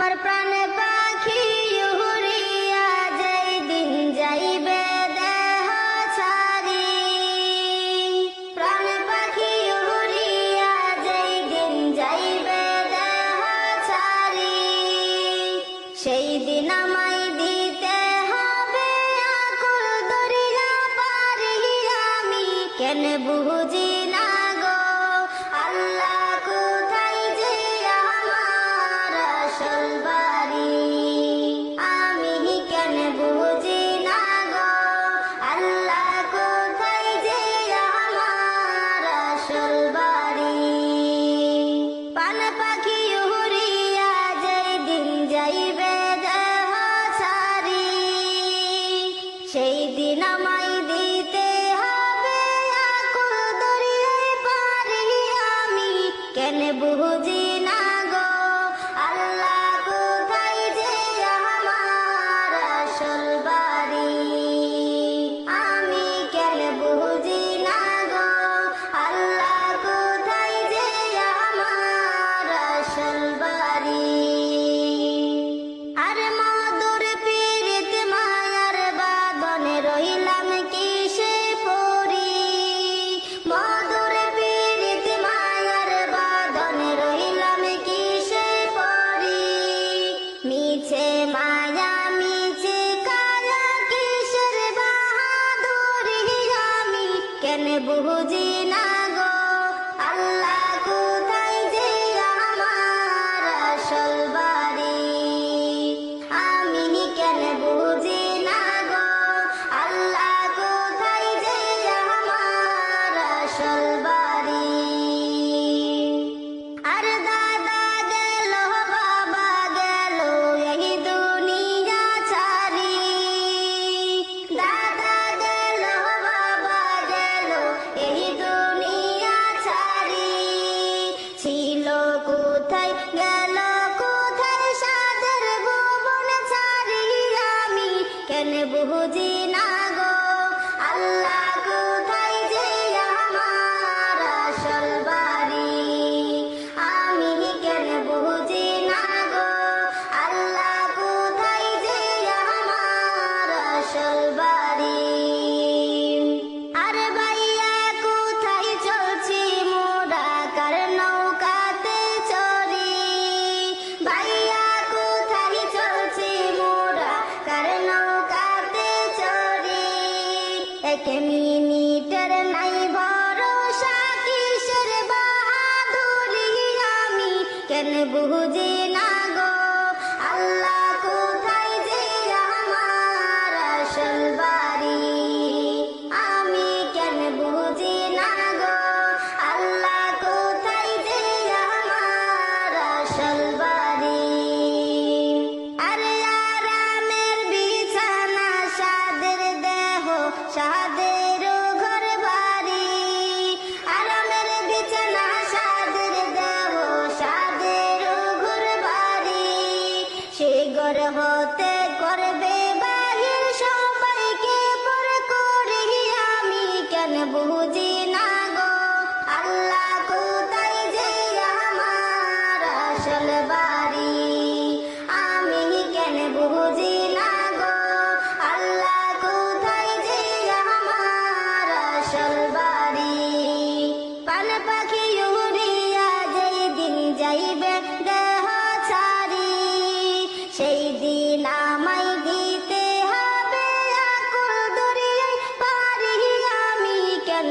আমার প্রাণ পাখি উড়িয়া যেই দিন যাইবে দেহ ছাড়ি, প্রাণ পাখি উড়িয়া যেই দিন যাইবে দেহ ছাড়ি, সেই দিন আমায় দিতে হবে আকুল দরিয়া পারি। আমি কেন বুঝি না গো আল্লাহ কোথায় যে আমার আসল বাড়ি। আমি কেন বুঝি না গো আল্লাহ কোথায় যে আমার আসল বাড়ি। পান পাখি উড়িয়া যেই দিন যাইবে দেহ ছাড়ি, সেই দিন আমায় দিতে হবে আকুল দরিয়ায় পারি। আমি কেন বুঝি না গো আল্লাহ কোথায় যে আমার আসল বাড়ি। আমি কেন বুঝি না গো আল্লাহ কোথায় যে আমার আসল বাড়ি। আর মধুর পীড়িত মায়ার বাঁধনে রইলাম কিসে পড়ি, মধুর পীড়িত মায়ার বাঁধনে রইলাম কিসে পড়ি। মিছে মায়া মিছে কায়া কিসের বাহাদুরি। আমি কেন বুঝি না গো আল্লাহ কোথায় যে আমার আসল বাড়ি। আমি কেন বুঝি না গো আল্লাহ কোথায় যে আমার আসল বাড়ি। আর দাদা গেল বাবা গেল এই দুনিয়া ছাড়ি, দাদা গেল বাবা গেল এই দুনিয়া ছাড়ি। ছিল কোথায় গেল কোথায় সাদের ভুবন ছাড়ি। আমি কেন বুঝি না গো আল্লাহ কোথায় যে আমার আসল বাড়ি। আমি কেন বুঝি না গো আল্লাহ কোথায় যে আমার আসল বাড়ি। আর ভাইয়া কোথায় চলছি মোরা কার নৌকাতে চড়ি, ভাইয়া কোথায় চলছি মোরা কার নৌকাতে চড়ি। এক মিনিটের নাই ভরসা কিসের বাহাদুরি। আমি কেন বুঝি না গো আল্লাহ কোথায় যে আমার আসল বাড়ি। আমি কেন বুঝি না গো আল্লাহ কোথায় যে আমার আসল বাড়ি। আরে আরামের বিছানা সাদের দেহ সাদের ঘর বাড়ি, আরামের বিছানা সাদের দেহ সাদের ঘর বাড়ি। সে ঘর হতে করবে বাহির সবাইকে পর করি। আমি কেন বুঝি না গো আল্লাহ কোথায় যে আমার আসল বাড়ি। আমি কেন বুঝি না গো আল্লাহ কোথায় যে আমার আসল বাড়ি। পান পাখি উড়িয়া যেই দিন যাইবে দেহ ছাড়ি, সেই দিন আমায় দিতে হবে আকুল দরিয়ায় পারি। আমি কেন